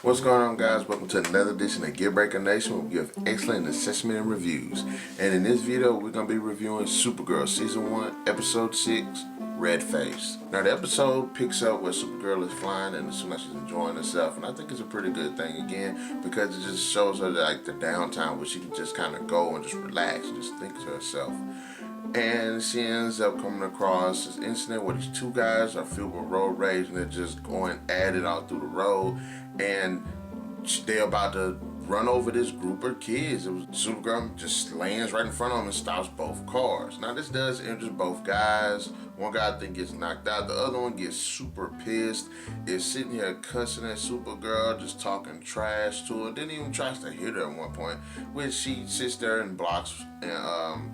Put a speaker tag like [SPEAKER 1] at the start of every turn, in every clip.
[SPEAKER 1] What's going on, guys? Welcome to another edition of Gear Breaker Nation, where we give excellent assessment and reviews. And in this video, we're going to be reviewing Supergirl Season 1, Episode 6, Red Face. Now, the episode picks up where Supergirl is flying and as soon as she's enjoying herself. And I think it's a pretty good thing, again, because it just shows her like the downtime where she can just kind of go and just relax and just think to herself. And she ends up coming across this incident where these two guys are filled with road rage and they're just going at it all through the road. And they're about to run over this group of kids. Supergirl just lands right in front of them and stops both cars. Now this does injure both guys. One guy I think gets knocked out. The other one gets super pissed. Is sitting here cussing at Supergirl, just talking trash to her. Then even tries to hit her at one point, which she sits there and blocks and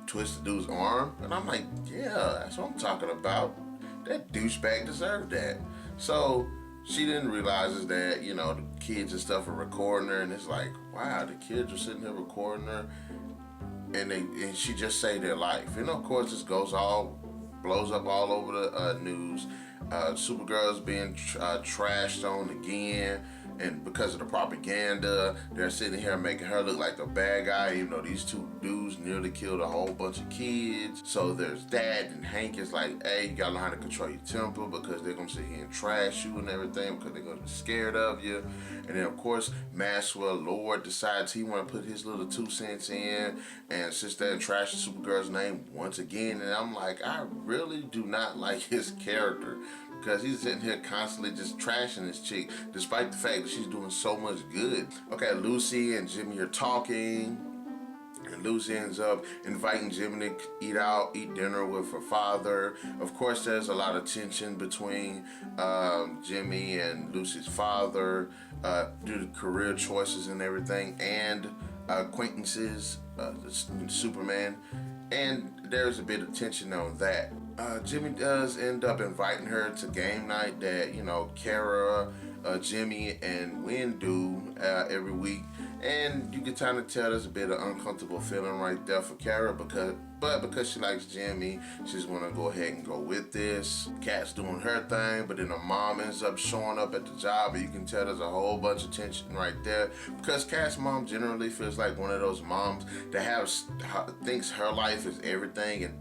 [SPEAKER 1] twist the dude's arm. And I'm like, yeah, that's what I'm talking about. That douchebag deserved that. So she then realizes that, you know, the kids and stuff are recording her, and it's like, wow, the kids are sitting here recording her, and she just saved their life. And of course, this blows up all over the news. Supergirl's being trashed on again, and because of the propaganda, they're sitting here making her look like the bad guy, even though these two dudes nearly killed a whole bunch of kids. So there's that, and Hank is like, hey, you gotta learn how to control your temper because they're gonna sit here and trash you and everything because they're gonna be scared of you. And then of course, Maxwell Lord decides he wanna put his little 2 cents in and sits there and trashes Supergirl's name once again. And I'm like, I really do not like his character, because he's sitting here constantly just trashing this chick, despite the fact that she's doing so much good. Okay, Lucy and Jimmy are talking, and Lucy ends up inviting Jimmy to eat dinner with her father. Of course, there's a lot of tension between Jimmy and Lucy's father due to career choices and everything, and acquaintances, Superman. And there's a bit of tension on that. Jimmy does end up inviting her to game night that, you know, Kara, Jimmy, and Wynn do every week. And you can kind of tell there's a bit of uncomfortable feeling right there for Kara, because she likes Jimmy, she's gonna go ahead and go with this. Kat's doing her thing, but then her mom ends up showing up at the job, and you can tell there's a whole bunch of tension right there, because Kat's mom generally feels like one of those moms that thinks her life is everything and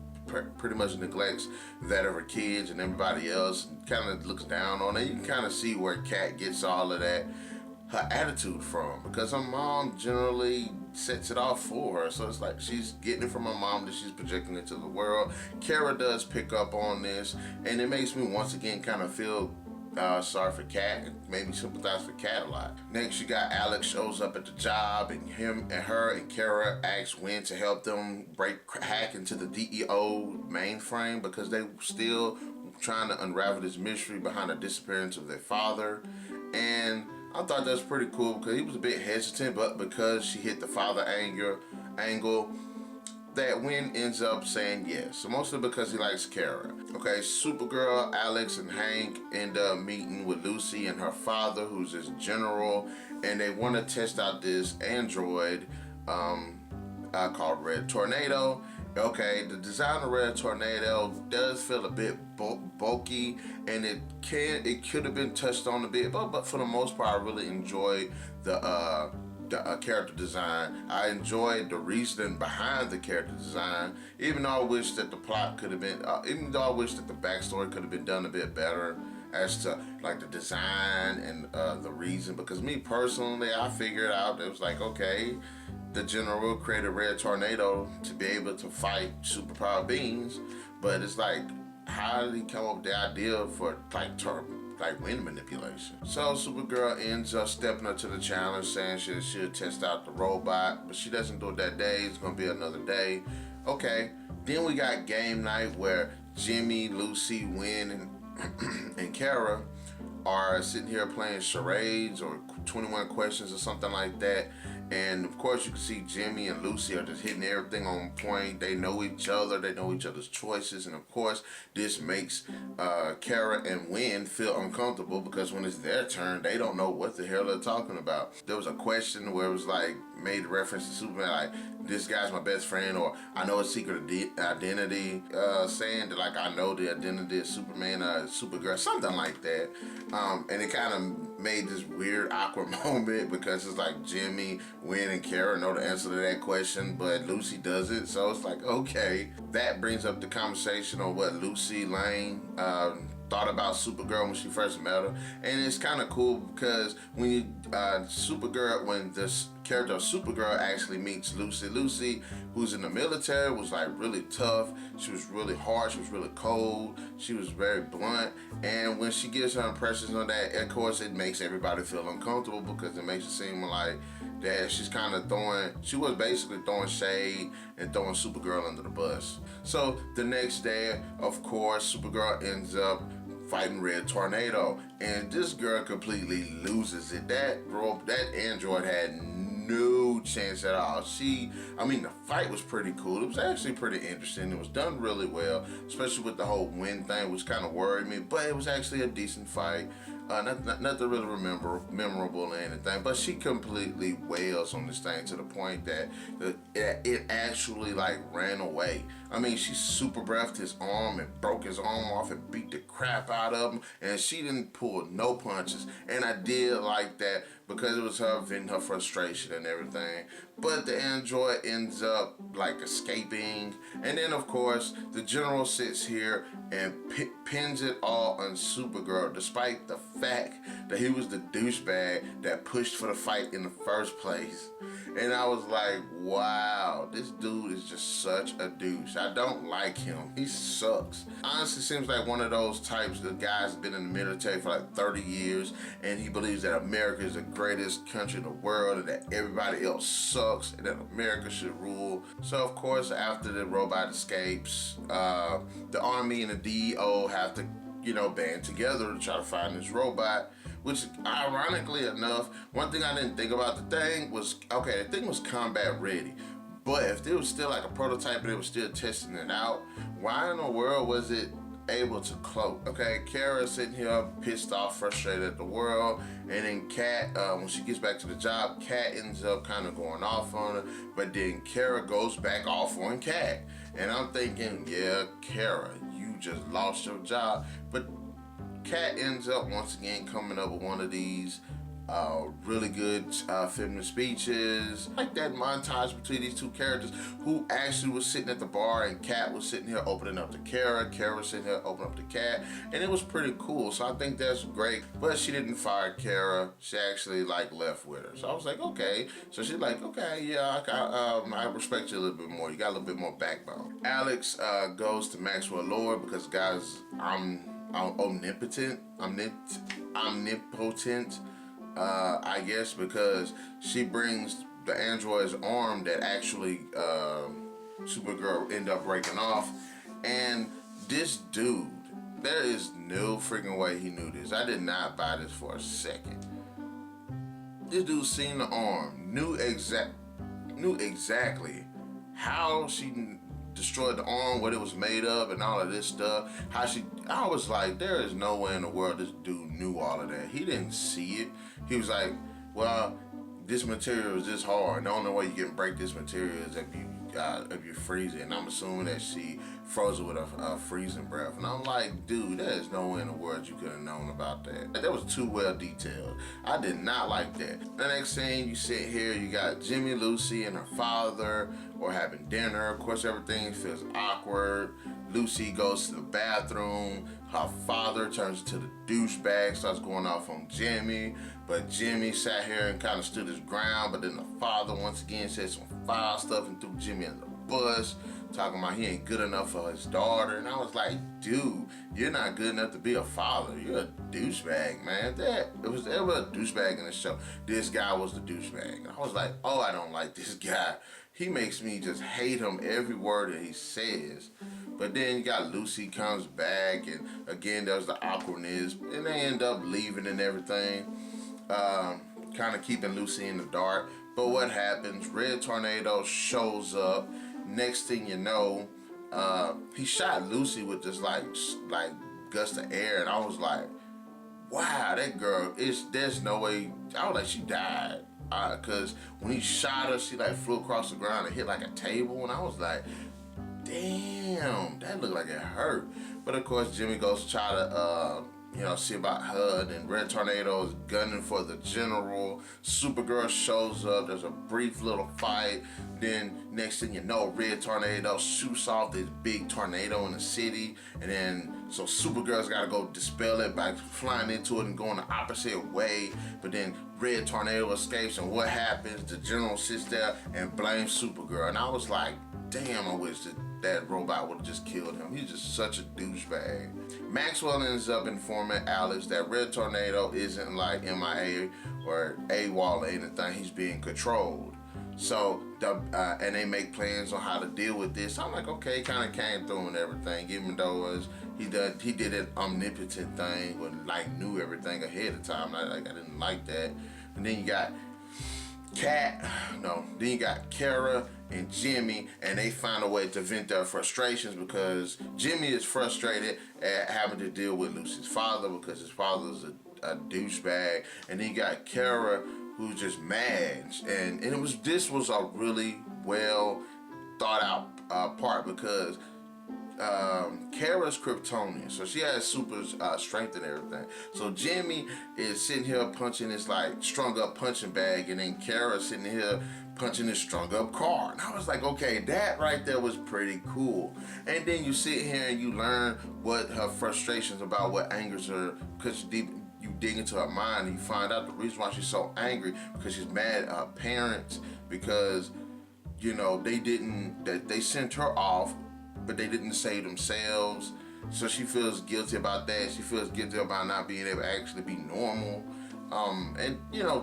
[SPEAKER 1] pretty much neglects that of her kids and everybody else, and kind of looks down on it. You can kind of see where Kat gets all of that, her attitude from, because her mom generally sets it off for her. So it's like she's getting it from her mom that she's projecting it to the world. Kara does pick up on this, and it makes me once again kind of feel sorry for Kat. It made me sympathize for Kat a lot. Next, you got Alex shows up at the job, and her and Kara ask Wynn to help them hack into the DEO mainframe, because they still trying to unravel this mystery behind the disappearance of their father. And I thought that was pretty cool, because he was a bit hesitant, but because she hit the father angle, that Wynn ends up saying yes. So mostly because he likes Kara. Okay, Supergirl, Alex, and Hank end up meeting with Lucy and her father, who's this general, and they want to test out this android called Red Tornado. Okay, the design of Red Tornado does feel a bit bulky, and it could have been touched on a bit, but for the most part, I really enjoyed the character design. I enjoyed the reasoning behind the character design, even though I wish that the plot could have been, even though I wish that the backstory could have been done a bit better as to like the design and the reason. Because me personally, I figured out it was like, okay, the general created Red Tornado to be able to fight superpowered beings, but it's like, how did he come up with the idea for like wind manipulation? So Supergirl ends up stepping up to the challenge, saying she should test out the robot, but she doesn't do it that day. It's gonna be another day. Okay, then we got game night where Jimmy, Lucy, Wynn, and Kara are sitting here playing charades or 21 questions or something like that. And of course, you can see Jimmy and Lucy are just hitting everything on point. They know each other, they know each other's choices, and of course, this makes Kara and Wynn feel uncomfortable, because when it's their turn, they don't know what the hell they're talking about. There was a question where it was like, made reference to Superman, like, this guy's my best friend, or I know his secret identity, saying that like, I know the identity of Superman, Supergirl, something like that. And it kind of made this weird, awkward moment because it's like Jimmy, Wynn, and Kara know the answer to that question, but Lucy doesn't. So it's like, okay. That brings up the conversation on what Lucy Lane thought about Supergirl when she first met her. And it's kind of cool because when you, Supergirl, when this character of Supergirl actually meets Lucy, who's in the military, was like really tough. She was really harsh. She was really cold. She was very blunt. And when she gives her impressions on that, of course, it makes everybody feel uncomfortable because it makes it seem like that she's kind of she was basically throwing shade and throwing Supergirl under the bus. So the next day, of course, Supergirl ends up fighting Red Tornado, and this girl completely loses it. That android had no chance at all. The fight was pretty cool. It was actually pretty interesting. It was done really well, especially with the whole wind thing, which kind of worried me, but it was actually a decent fight. Nothing really memorable or anything, but she completely wails on this thing to the point that it actually like ran away. I mean, she super breathed his arm and broke his arm off and beat the crap out of him, and she didn't pull no punches. And I did like that because it was her venting her frustration and everything. But the android ends up like escaping, and then of course the general sits here and pins it all on Supergirl, despite the fact that he was the douchebag that pushed for the fight in the first place. And I was like, wow, this dude is just such a douche. I don't like him. He sucks. Honestly, seems like one of those types, the guy's been in the military for like 30 years, and he believes that America is the greatest country in the world and that everybody else sucks and that America should rule. So of course, after the robot escapes, the Army and the DEO have to, band together to try to find this robot, which ironically enough, one thing I didn't think about the thing was, okay, the thing was combat ready, but if it was still like a prototype and they were still testing it out, why in the world was it able to cloak? Okay, Kara sitting here pissed off, frustrated at the world, and then Kat, when she gets back to the job, Kat ends up kind of going off on her, but then Kara goes back off on Kat, and I'm thinking, yeah, Kara, you just lost your job. But Kat ends up once again coming up with one of these really good feminist speeches, like that montage between these two characters who actually was sitting at the bar, and Kat was sitting here opening up to Kara was sitting here opening up to Kat, and it was pretty cool. So I think that's great. But she didn't fire Kara, she actually like left with her. So I was like, okay. So she's like, okay, yeah, I respect you a little bit more. You got a little bit more backbone. Alex goes to Maxwell Lord because guys, I'm omnipotent, I guess, because she brings the android's arm that actually Supergirl ended up breaking off. And this dude, there is no freaking way he knew this. I did not buy this for a second. This dude seen the arm, knew exactly how she destroyed the arm, what it was made of, and all of this stuff. I was like, there is no way in the world this dude knew all of that. He didn't see it. He was like, well, this material is this hard. The only way you can break this material is if you freeze it. And I'm assuming that she froze it with a freezing breath. And I'm like, dude, there is no way in the world you could have known about that. That was too well detailed. I did not like that. The next scene, you sit here, you got Jimmy, Lucy, and her father, or having dinner. Of course, everything feels awkward. Lucy goes to the bathroom. Her father turns into the douchebag, starts going off on Jimmy. But Jimmy sat here and kind of stood his ground. But then the father once again said some foul stuff and threw Jimmy under the bus, talking about he ain't good enough for his daughter. And I was like, dude, you're not good enough to be a father. You're a douchebag, man. There was a douchebag in the show. This guy was the douchebag. And I was like, oh, I don't like this guy. He makes me just hate him every word that he says. But then you got Lucy comes back, and again there's the awkwardness, and they end up leaving and everything, kind of keeping Lucy in the dark. But what happens? Red Tornado shows up. Next thing you know, he shot Lucy with this like gust of air, and I was like, wow, that girl, there's no way. I was like, she died. Because when he shot her, she like flew across the ground and hit like a table, and I was like, damn, that looked like it hurt. But of course, Jimmy goes to try to see about her. Then Red Tornado is gunning for the general. Supergirl shows up. There's a brief little fight. Then next thing you know, Red Tornado shoots off this big tornado in the city. And then so Supergirl's got to go dispel it by flying into it and going the opposite way. But then Red Tornado escapes, and what happens? The general sits there and blames Supergirl. And I was like, damn, I wish that robot would have just killed him. He's just such a douchebag. Maxwell ends up informing Alex that Red Tornado isn't like MIA or AWOL or anything. He's being controlled. So, and they make plans on how to deal with this. I'm like, okay, kind of came through and everything, even though he did an omnipotent thing, or like knew everything ahead of time. I didn't like that. And then you got then you got Kara and Jimmy, and they find a way to vent their frustrations because Jimmy is frustrated at having to deal with Lucy's father because his father's a douchebag. And then you got Kara, who's just mad, and this was a really well thought out part because Kara's Kryptonian, so she has super strength and everything. So Jimmy is sitting here punching this like strung up punching bag, and then Kara's sitting here punching this strung up car. And I was like, okay, that right there was pretty cool. And then you sit here and you learn what her frustrations about, what angers her, because you dig into her mind and you find out the reason why she's so angry, because she's mad at her parents because they sent her off, but they didn't save themselves. So she feels guilty about that. She feels guilty about not being able to actually be normal. And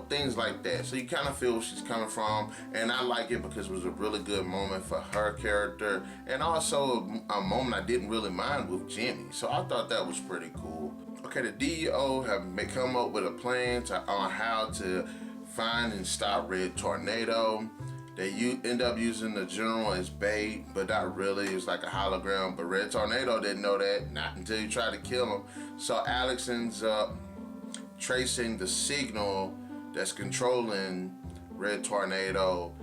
[SPEAKER 1] things like that. So you kind of feel where she's coming from, and I like it because it was a really good moment for her character, and also a moment I didn't really mind with Jimmy. So I thought that was pretty cool. Okay, the DEO have come up with a plan on how to find and stop Red Tornado. They end up using the general as bait, but not really. It was like a hologram. But Red Tornado didn't know that, not until you tried to kill him. So Alex ends up tracing the signal that's controlling Red Tornado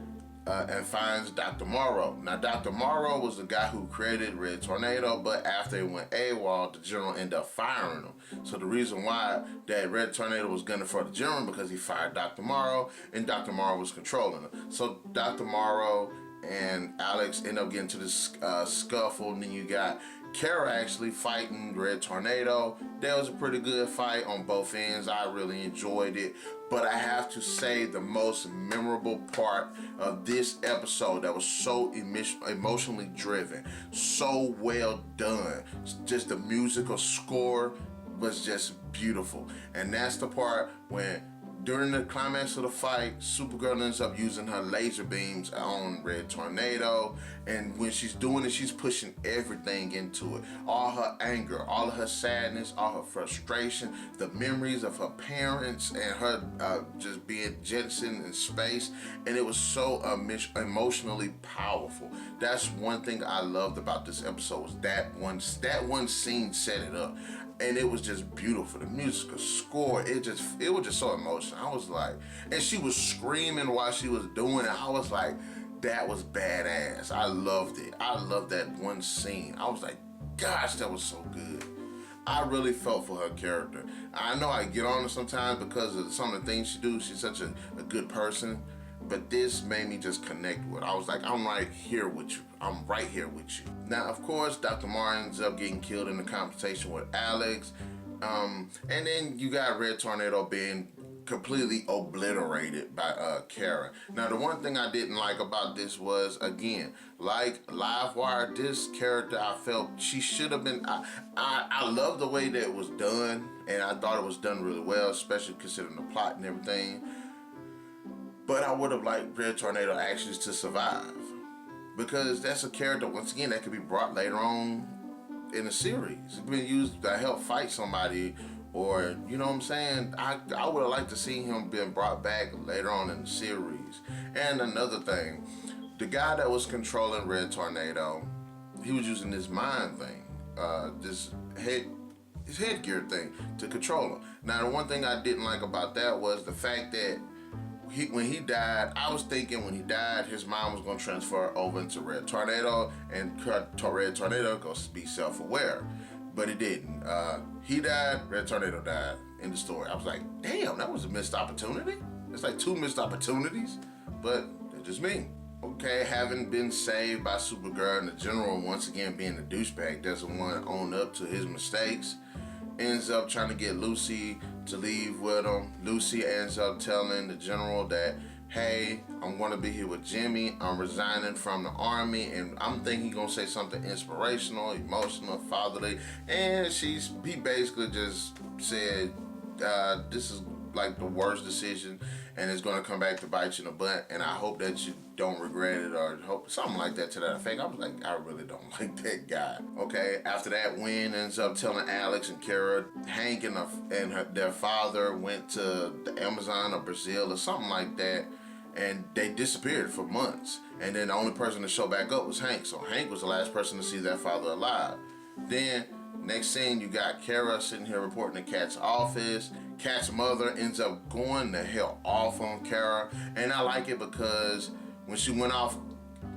[SPEAKER 1] and finds Dr. Morrow. Now, Dr. Morrow was the guy who created Red Tornado, but after it went AWOL, the general ended up firing him. So the reason why that Red Tornado was gunning for the general because he fired Dr. Morrow, and Dr. Morrow was controlling him. So Dr. Morrow and Alex end up getting to this scuffle, and then you got Kara actually fighting Red Tornado. That was a pretty good fight on both ends. I really enjoyed it. But I have to say the most memorable part of this episode that was so emotionally driven, so well done, just the musical score was just beautiful. And that's the part when during the climax of the fight, Supergirl ends up using her laser beams on Red Tornado, and when she's doing it, she's pushing everything into it. All her anger, all of her sadness, all her frustration, the memories of her parents, and her just being jettisoned in space, and it was so emotionally powerful. That's one thing I loved about this episode, was that one scene set it up. And it was just beautiful. The musical score, it was just so emotional. I was like, and she was screaming while she was doing it. I was like, that was badass. I loved it. I loved that one scene. I was like, gosh, that was so good. I really felt for her character. I know I get on her sometimes because of some of the things she do. She's such a good person. But this made me just connect with her. I was like, I'm right here with you. I'm right here with you. Now, of course, Dr. Martin ends up getting killed in the confrontation with Alex. And then you got Red Tornado being completely obliterated by Kara. Now, the one thing I didn't like about this was, again, like Livewire, this character, I felt she should have been, I love the way that it was done, and I thought it was done really well, especially considering the plot and everything. But I would have liked Red Tornado actually to survive, because that's a character, once again, that could be brought later on in a series. It's been used to help fight somebody, or, you know what I'm saying? I would have liked to see him being brought back later on in the series. And another thing, the guy that was controlling Red Tornado, he was using this mind thing, this headgear thing to control him. Now, the one thing I didn't like about that was the fact that when he died, I was thinking when he died, his mind was going to transfer over into Red Tornado, and Red Tornado goes to be self-aware. but it didn't. He died, Red Tornado died in the story. I was like, damn, that was a missed opportunity. It's like 2 missed opportunities, but that's just me. Okay, having been saved by Supergirl and the General once again being a douchebag, doesn't want to own up to his mistakes, ends up trying to get Lucy to leave with him. Lucy ends up telling the General that, hey, I'm going to be here with Jimmy. I'm resigning from the army, and I'm thinking he's going to say something inspirational, emotional, fatherly, and he basically just said, this is like the worst decision, and it's going to come back to bite you in the butt, and I hope that you don't regret it, or hope something like that to that effect. I was like, I really don't like that guy. Okay, after that, Wynn ends up telling Alex and Kara Hank and their father went to the Amazon or Brazil or something like that, and they disappeared for months, and then the only person to show back up was Hank. So Hank was the last person to see their father alive. Then next scene, you got Kara sitting here reporting to Kat's office. Kat's mother ends up going the hell off on Kara, and I like it because when she went off,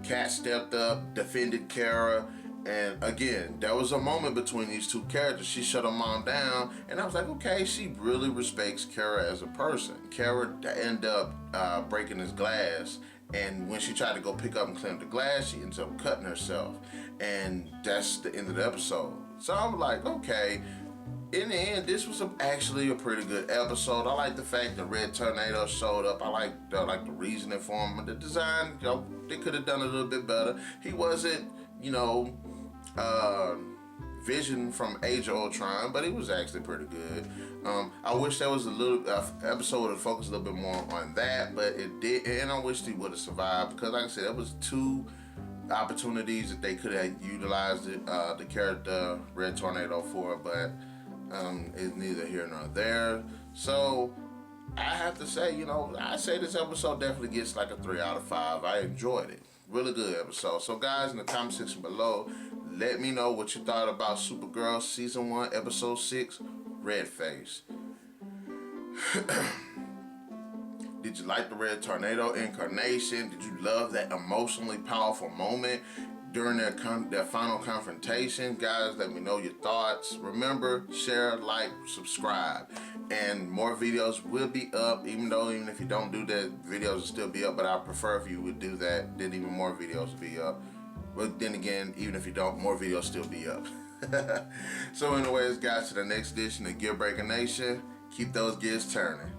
[SPEAKER 1] Kat stepped up, defended Kara, and again, there was a moment between these two characters. She shut her mom down, and I was like, okay, she really respects Kara as a person. Kara ended up breaking his glass, and when she tried to go pick up and clean up the glass, she ends up cutting herself, and that's the end of the episode. So I was like, okay. In the end, this was actually a pretty good episode. I like the fact that Red Tornado showed up. I like the reasoning for him. The design, they could have done a little bit better. He wasn't, Vision from Age of Ultron, but it was actually pretty good. I wish there was a little episode to focus a little bit more on that, but it did, and I wish he would have survived because, like I said, there was 2 opportunities that they could have utilized the character Red Tornado for, but it's neither here nor there. So I have to say, I say this episode definitely gets like a 3 out of 5. I enjoyed it. Really good episode. So guys, in the comment section below, let me know what you thought about Supergirl Season 1, Episode 6, Red Face. Did you like the Red Tornado incarnation? Did you love that emotionally powerful moment during their final confrontation? Guys, let me know your thoughts. Remember, share, like, subscribe. And more videos will be up, even if you don't do that, videos will still be up, but I prefer if you would do that, then even more videos will be up. But then again, even if you don't, more videos still be up. So anyways, guys, to the next edition of Gear Breaker Nation, keep those gears turning.